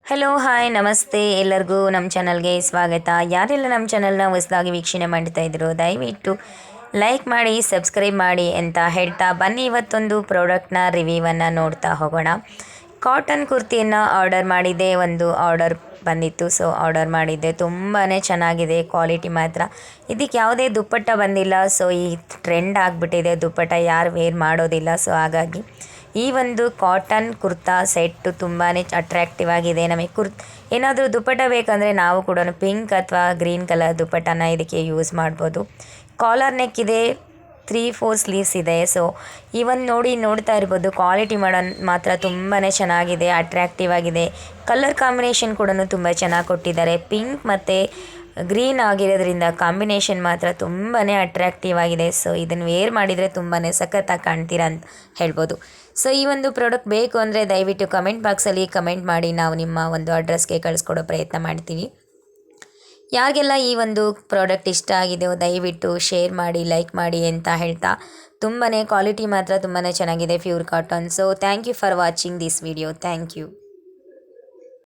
Hello hi ನಮಸ್ತೆ ಎಲ್ಲರಿಗೂ ನಮ್ಮ ಚಾನಲ್ಗೆ ಸ್ವಾಗತ. ಯಾರೆಲ್ಲ ನಮ್ಮ ಚಾನಲ್ನ ಹೊಸದಾಗಿ ವೀಕ್ಷಣೆ ಮಾಡ್ತಾ ಇದ್ರು ದಯವಿಟ್ಟು ಲೈಕ್ ಮಾಡಿ ಸಬ್ಸ್ಕ್ರೈಬ್ ಮಾಡಿ ಅಂತ ಹೇಳ್ತಾ ಬನ್ನಿ ಇವತ್ತೊಂದು ಪ್ರಾಡಕ್ಟ್ನ ರಿವ್ಯೂವನ್ನು ನೋಡ್ತಾ ಹೋಗೋಣ. ಕಾಟನ್ ಕುರ್ತಿಯನ್ನು ಆರ್ಡರ್ ಮಾಡಿದ್ದೆ, ಒಂದು ಆರ್ಡರ್ ಬಂದಿತ್ತು. ಸೊ ಆರ್ಡರ್ ಮಾಡಿದ್ದೆ, ತುಂಬಾ ಚೆನ್ನಾಗಿದೆ ಕ್ವಾಲಿಟಿ ಮಾತ್ರ. ಇದಕ್ಕೆ ಯಾವುದೇ ದುಪ್ಪಟ್ಟ ಬಂದಿಲ್ಲ. ಸೊ ಈ ಟ್ರೆಂಡ್ ಆಗಿಬಿಟ್ಟಿದೆ, ದುಪ್ಪಟ್ಟ ಯಾರು ವೇರ್ ಮಾಡೋದಿಲ್ಲ. ಸೊ ಹಾಗಾಗಿ ಈ ಒಂದು ಕಾಟನ್ ಕುರ್ತಾ ಸೆಟ್ಟು ತುಂಬಾ ಅಟ್ರ್ಯಾಕ್ಟಿವ್ ಆಗಿದೆ. ನಮಗೆ ಏನಾದರೂ ದುಪ್ಪಟ್ಟ ಬೇಕಂದರೆ ನಾವು ಕೂಡ ಪಿಂಕ್ ಅಥವಾ ಗ್ರೀನ್ ಕಲರ್ ದುಪ್ಪಟ್ಟನ ಇದಕ್ಕೆ ಯೂಸ್ ಮಾಡ್ಬೋದು. ಕಾಲರ್ ನೆಕ್ ಇದೆ, 3-4 ಸ್ಲೀವ್ಸ್ ಇದೆ. ಸೊ ಈ ಒಂದು ನೋಡ್ತಾ ಇರ್ಬೋದು, ಕ್ವಾಲಿಟಿ ಮಾತ್ರ ತುಂಬಾ ಚೆನ್ನಾಗಿದೆ, ಅಟ್ರ್ಯಾಕ್ಟಿವ್ ಆಗಿದೆ. ಕಲರ್ ಕಾಂಬಿನೇಷನ್ ಕೂಡ ತುಂಬ ಚೆನ್ನಾಗಿ ಕೊಟ್ಟಿದ್ದಾರೆ. ಪಿಂಕ್ ಮತ್ತು ಗ್ರೀನ್ ಆಗಿರೋದ್ರಿಂದ ಕಾಂಬಿನೇಷನ್ ಮಾತ್ರ ತುಂಬಾ ಅಟ್ರ್ಯಾಕ್ಟಿವ್ ಆಗಿದೆ. ಸೊ ಇದನ್ನು ವೇರ್ ಮಾಡಿದರೆ ತುಂಬಾ ಸಖತ್ತಾಗಿ ಕಾಣ್ತೀರಾ ಅಂತ ಹೇಳ್ಬೋದು. ಸೊ ಈ ಒಂದು ಪ್ರಾಡಕ್ಟ್ ಬೇಕು ಅಂದರೆ ದಯವಿಟ್ಟು ಕಮೆಂಟ್ ಬಾಕ್ಸಲ್ಲಿ ಕಮೆಂಟ್ ಮಾಡಿ, ನಾವು ನಿಮ್ಮ ಒಂದು ಅಡ್ರೆಸ್ಗೆ ಕಳಿಸ್ಕೊಡೋ ಪ್ರಯತ್ನ ಮಾಡ್ತೀವಿ. ಯಾರಿಗೆಲ್ಲ ಈ ಒಂದು ಪ್ರಾಡಕ್ಟ್ ಇಷ್ಟ ಆಗಿದೆಯೋ ದಯವಿಟ್ಟು ಶೇರ್ ಮಾಡಿ, ಲೈಕ್ ಮಾಡಿ ಅಂತ ಹೇಳ್ತಾ, ತುಂಬಾ ಕ್ವಾಲಿಟಿ ಮಾತ್ರ ತುಂಬಾ ಚೆನ್ನಾಗಿದೆ, pure cotton. So thank you for watching this video. Thank you.